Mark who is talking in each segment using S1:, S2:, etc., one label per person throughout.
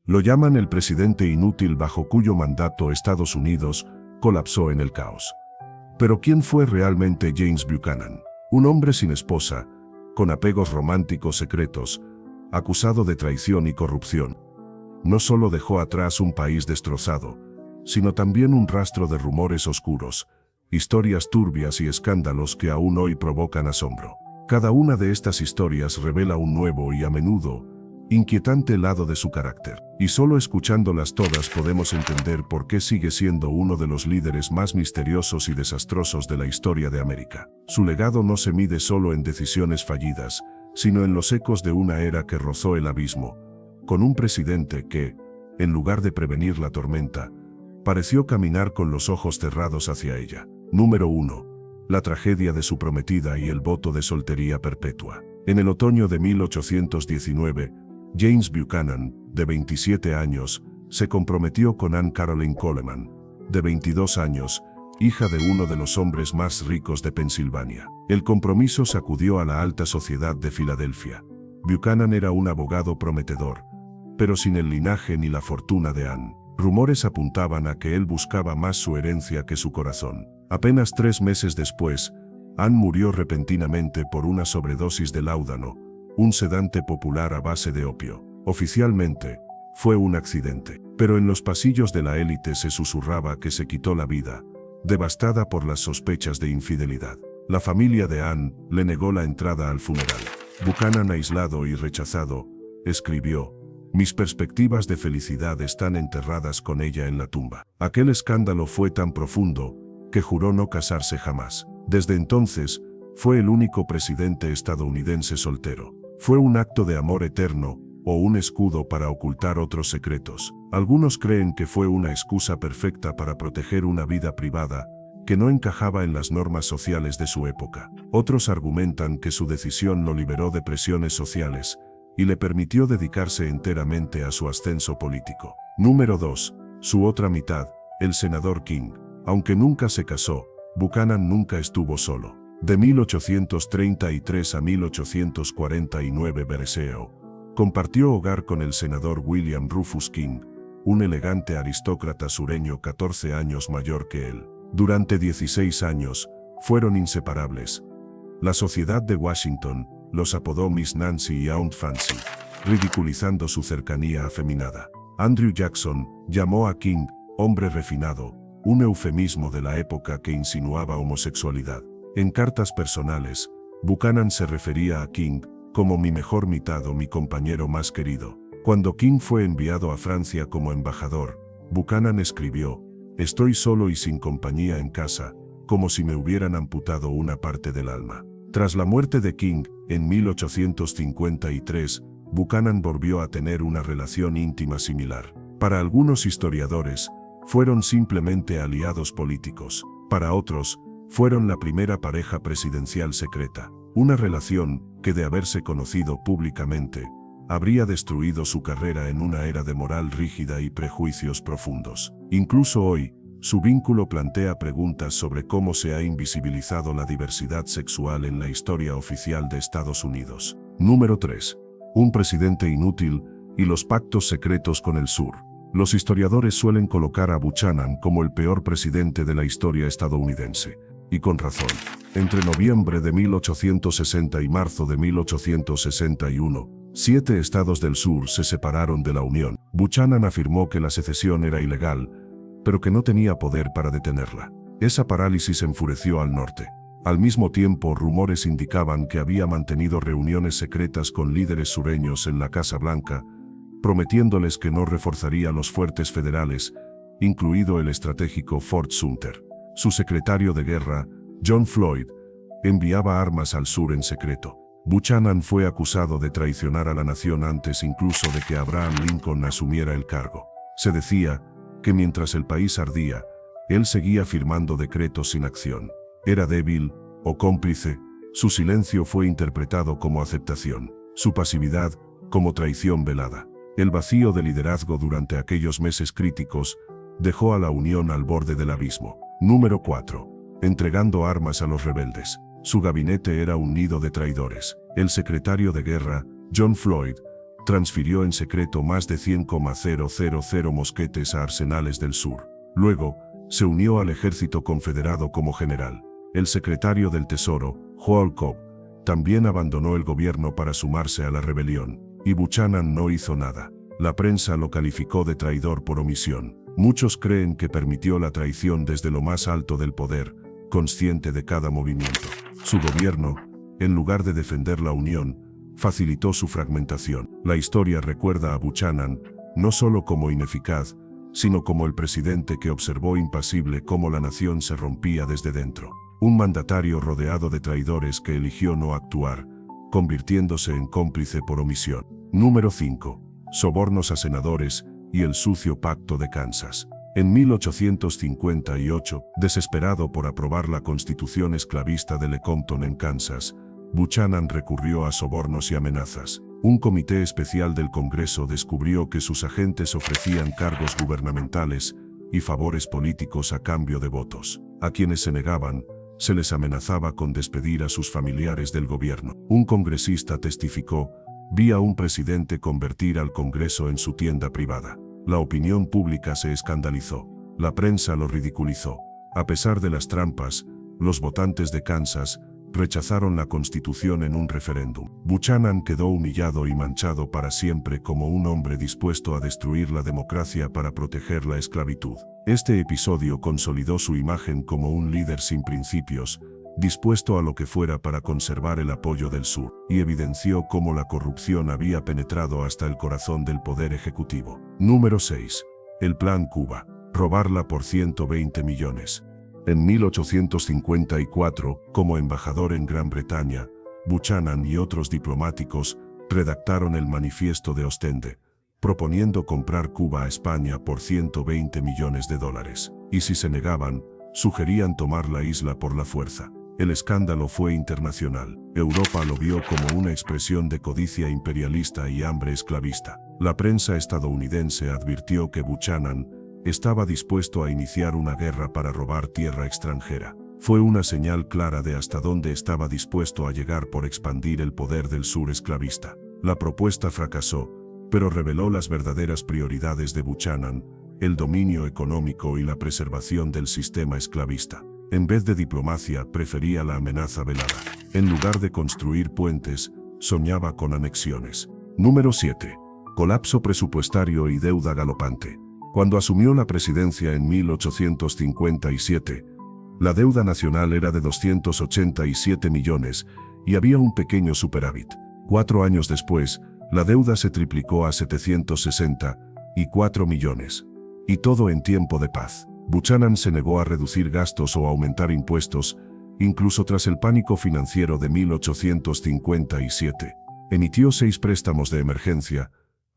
S1: Lo llaman el presidente inútil bajo cuyo mandato Estados Unidos colapsó en el caos. Pero ¿quién fue realmente James Buchanan? Un hombre sin esposa, con apegos románticos secretos, acusado de traición y corrupción. No solo dejó atrás un país destrozado, sino también un rastro de rumores oscuros, historias turbias y escándalos que aún hoy provocan asombro. Cada una de estas historias revela un nuevo y a menudo inquietante lado de su carácter. Y solo escuchándolas todas podemos entender por qué sigue siendo uno de los líderes más misteriosos y desastrosos de la historia de América. Su legado no se mide solo en decisiones fallidas, sino en los ecos de una era que rozó el abismo, con un presidente que, en lugar de prevenir la tormenta, pareció caminar con los ojos cerrados hacia ella. Número 1. La tragedia de su prometida y el voto de soltería perpetua. En el otoño de 1819, James Buchanan, de 27 años, se comprometió con Anne Caroline Coleman, de 22 años, hija de uno de los hombres más ricos de Pensilvania. El compromiso sacudió a la alta sociedad de Filadelfia. Buchanan era un abogado prometedor, pero sin el linaje ni la fortuna de Anne. Rumores apuntaban a que él buscaba más su herencia que su corazón. Apenas 3 meses después, Anne murió repentinamente por una sobredosis de láudano, un sedante popular a base de opio. Oficialmente, fue un accidente, pero en los pasillos de la élite se susurraba que se quitó la vida, devastada por las sospechas de infidelidad. La familia de Anne le negó la entrada al funeral. Buchanan, aislado y rechazado, escribió: «Mis perspectivas de felicidad están enterradas con ella en la tumba». Aquel escándalo fue tan profundo que juró no casarse jamás. Desde entonces, fue el único presidente estadounidense soltero. Fue un acto de amor eterno, o un escudo para ocultar otros secretos. Algunos creen que fue una excusa perfecta para proteger una vida privada que no encajaba en las normas sociales de su época. Otros argumentan que su decisión lo liberó de presiones sociales y le permitió dedicarse enteramente a su ascenso político. Número 2. Su otra mitad, el senador King. Aunque nunca se casó, Buchanan nunca estuvo solo. De 1833 a 1849 Berceo compartió hogar con el senador William Rufus King, un elegante aristócrata sureño 14 años mayor que él. Durante 16 años, fueron inseparables. La sociedad de Washington los apodó Miss Nancy y Aunt Fancy, ridiculizando su cercanía afeminada. Andrew Jackson llamó a King hombre refinado, un eufemismo de la época que insinuaba homosexualidad. En cartas personales, Buchanan se refería a King como mi mejor mitad o mi compañero más querido. Cuando King fue enviado a Francia como embajador, Buchanan escribió: «Estoy solo y sin compañía en casa, como si me hubieran amputado una parte del alma». Tras la muerte de King, en 1853, Buchanan volvió a tener una relación íntima similar. Para algunos historiadores, fueron simplemente aliados políticos. Para otros, fueron la primera pareja presidencial secreta. Una relación que, de haberse conocido públicamente, habría destruido su carrera en una era de moral rígida y prejuicios profundos. Incluso hoy, su vínculo plantea preguntas sobre cómo se ha invisibilizado la diversidad sexual en la historia oficial de Estados Unidos. Número 3. Un presidente inútil y los pactos secretos con el sur. Los historiadores suelen colocar a Buchanan como el peor presidente de la historia estadounidense, y con razón. Entre noviembre de 1860 y marzo de 1861, 7 estados del sur se separaron de la Unión. Buchanan afirmó que la secesión era ilegal, pero que no tenía poder para detenerla. Esa parálisis enfureció al norte. Al mismo tiempo, rumores indicaban que había mantenido reuniones secretas con líderes sureños en la Casa Blanca, prometiéndoles que no reforzaría los fuertes federales, incluido el estratégico Fort Sumter. Su secretario de guerra, John Floyd, enviaba armas al sur en secreto. Buchanan fue acusado de traicionar a la nación antes incluso de que Abraham Lincoln asumiera el cargo. Se decía que mientras el país ardía, él seguía firmando decretos sin acción. Era débil o cómplice. Su silencio fue interpretado como aceptación, su pasividad como traición velada. El vacío de liderazgo durante aquellos meses críticos dejó a la Unión al borde del abismo. Número 4. Entregando armas a los rebeldes. Su gabinete era un nido de traidores. El secretario de guerra, John Floyd, transfirió en secreto más de 100,000 mosquetes a arsenales del sur. Luego, se unió al ejército confederado como general. El secretario del Tesoro, Joel Cobb, también abandonó el gobierno para sumarse a la rebelión, y Buchanan no hizo nada. La prensa lo calificó de traidor por omisión. Muchos creen que permitió la traición desde lo más alto del poder, consciente de cada movimiento. Su gobierno, en lugar de defender la unión, facilitó su fragmentación. La historia recuerda a Buchanan, no solo como ineficaz, sino como el presidente que observó impasible cómo la nación se rompía desde dentro. Un mandatario rodeado de traidores que eligió no actuar, convirtiéndose en cómplice por omisión. Número 5. Sobornos a senadores y el sucio pacto de Kansas. En 1858, desesperado por aprobar la constitución esclavista de Lecompton en Kansas, Buchanan recurrió a sobornos y amenazas. Un comité especial del Congreso descubrió que sus agentes ofrecían cargos gubernamentales y favores políticos a cambio de votos. A quienes se negaban, se les amenazaba con despedir a sus familiares del gobierno. Un congresista testificó: vi a un presidente convertir al Congreso en su tienda privada. La opinión pública se escandalizó. La prensa lo ridiculizó. A pesar de las trampas, los votantes de Kansas rechazaron la Constitución en un referéndum. Buchanan quedó humillado y manchado para siempre como un hombre dispuesto a destruir la democracia para proteger la esclavitud. Este episodio consolidó su imagen como un líder sin principios, dispuesto a lo que fuera para conservar el apoyo del sur, y evidenció cómo la corrupción había penetrado hasta el corazón del poder ejecutivo. Número 6. El Plan Cuba. Robarla por 120 millones. En 1854, como embajador en Gran Bretaña, Buchanan y otros diplomáticos redactaron el Manifiesto de Ostende, proponiendo comprar Cuba a España por 120 millones de dólares. Y si se negaban, sugerían tomar la isla por la fuerza. El escándalo fue internacional. Europa lo vio como una expresión de codicia imperialista y hambre esclavista. La prensa estadounidense advirtió que Buchanan estaba dispuesto a iniciar una guerra para robar tierra extranjera. Fue una señal clara de hasta dónde estaba dispuesto a llegar por expandir el poder del sur esclavista. La propuesta fracasó, pero reveló las verdaderas prioridades de Buchanan: el dominio económico y la preservación del sistema esclavista. En vez de diplomacia, prefería la amenaza velada. En lugar de construir puentes, soñaba con anexiones. Número 7. Colapso presupuestario y deuda galopante. Cuando asumió la presidencia en 1857, la deuda nacional era de 287 millones y había un pequeño superávit. 4 años después, la deuda se triplicó a 764 millones. Y todo en tiempo de paz. Buchanan se negó a reducir gastos o aumentar impuestos, incluso tras el pánico financiero de 1857. Emitió 6 préstamos de emergencia,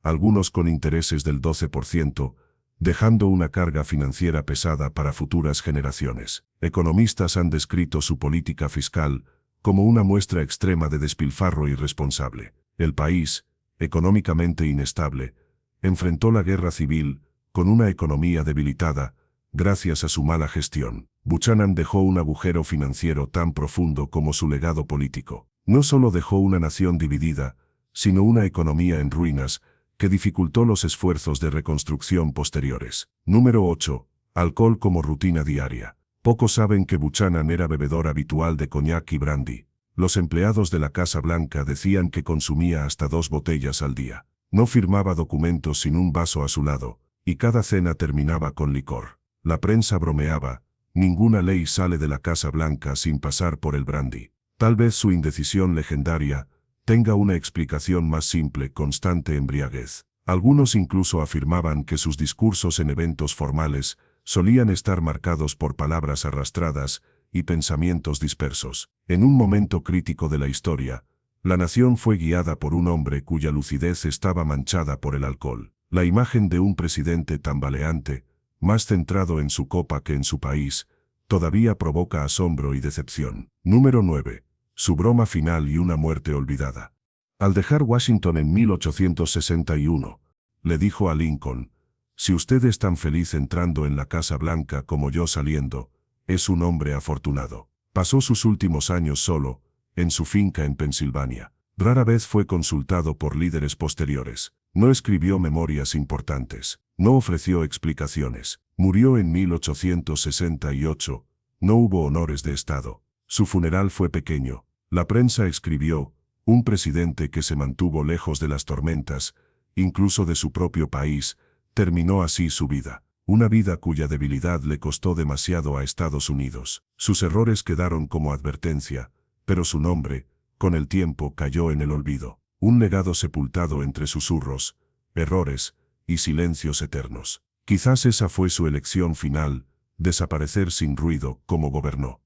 S1: algunos con intereses del 12%, dejando una carga financiera pesada para futuras generaciones. Economistas han descrito su política fiscal como una muestra extrema de despilfarro irresponsable. El país, económicamente inestable, enfrentó la guerra civil con una economía debilitada gracias a su mala gestión. Buchanan dejó un agujero financiero tan profundo como su legado político. No solo dejó una nación dividida, sino una economía en ruinas que dificultó los esfuerzos de reconstrucción posteriores. Número 8. Alcohol como rutina diaria. Pocos saben que Buchanan era bebedor habitual de coñac y brandy. Los empleados de la Casa Blanca decían que consumía hasta 2 botellas al día. No firmaba documentos sin un vaso a su lado, y cada cena terminaba con licor. La prensa bromeaba: ninguna ley sale de la Casa Blanca sin pasar por el brandy. Tal vez su indecisión legendaria tenga una explicación más simple: constante embriaguez. Algunos incluso afirmaban que sus discursos en eventos formales solían estar marcados por palabras arrastradas y pensamientos dispersos. En un momento crítico de la historia, la nación fue guiada por un hombre cuya lucidez estaba manchada por el alcohol. La imagen de un presidente tambaleante, más centrado en su copa que en su país, todavía provoca asombro y decepción. Número 9. Su broma final y una muerte olvidada. Al dejar Washington en 1861, le dijo a Lincoln: si usted es tan feliz entrando en la Casa Blanca como yo saliendo, es un hombre afortunado. Pasó sus últimos años solo, en su finca en Pensilvania. Rara vez fue consultado por líderes posteriores. No escribió memorias importantes. No ofreció explicaciones. Murió en 1868. No hubo honores de Estado. Su funeral fue pequeño. La prensa escribió, un presidente que se mantuvo lejos de las tormentas, incluso de su propio país, terminó así su vida. Una vida cuya debilidad le costó demasiado a Estados Unidos. Sus errores quedaron como advertencia, pero su nombre, con el tiempo, cayó en el olvido. Un legado sepultado entre susurros, errores y silencios eternos. Quizás esa fue su elección final, desaparecer sin ruido como gobernó.